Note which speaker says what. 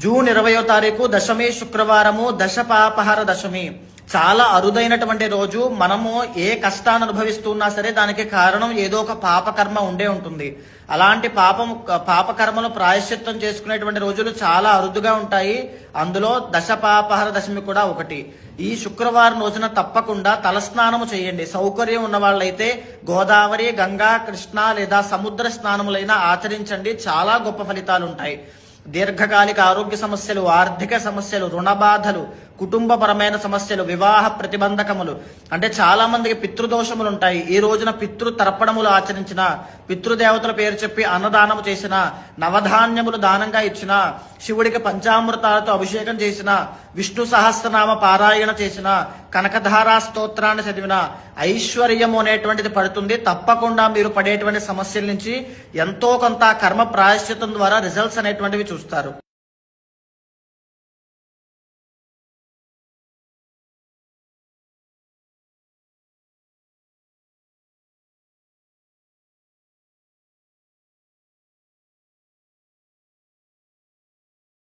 Speaker 1: June 20వ తారీఖు దశమి శుక్రవారము దశ పాపహర దశమి. చాలా అరుదైనటువంటి రోజు. మనము ఏ కష్టాన్ని అనుభవిస్తున్నా సరే దానికి కారణం ఏదో ఒక పాపకర్మ ఉండే ఉంటుంది. అలాంటి పాపకర్మను ప్రాయశ్చిత్తం చేసుకునేటువంటి రోజులు చాలా అరుదుగా ఉంటాయి. అందులో దశ పాపహర దశమి కూడా ఒకటి. ఈ శుక్రవారం రోజున తప్పకుండా తలస్నానము చేయండి. సౌకర్యం ఉన్న వాళ్ళైతే గోదావరి, గంగా, కృష్ణ లేదా సముద్ర స్నానములైనా ఆచరించండి. చాలా గొప్ప ఫలితాలు ఉంటాయి. దీర్ఘకాలిక ఆరోగ్య సమస్యలు, ఆర్థిక సమస్యలు, రుణ బాధలు, కుటుంబపరమైన సమస్యలు, వివాహ ప్రతిబంధకములు, అంటే చాలా మందికి పితృదోషములు ఉంటాయి. ఈ రోజున పితృ తర్పణములు ఆచరించిన, పితృదేవతల పేరు చెప్పి అన్నదానము చేసిన, నవధాన్యములు దానంగా ఇచ్చిన, శివుడికి పంచామృతాలతో అభిషేకం చేసిన, విష్ణు సహస్రనామ పారాయణ చేసిన, కనకధారా స్తోత్రాన్ని చదివిన ఐశ్వర్యము అనేటువంటిది పడుతుంది. తప్పకుండా మీరు పడేటువంటి సమస్యల నుంచి ఎంతో కొంత కర్మ ప్రాయశ్చితం ద్వారా రిజల్ట్స్ అనేటువంటివి చూస్తారు.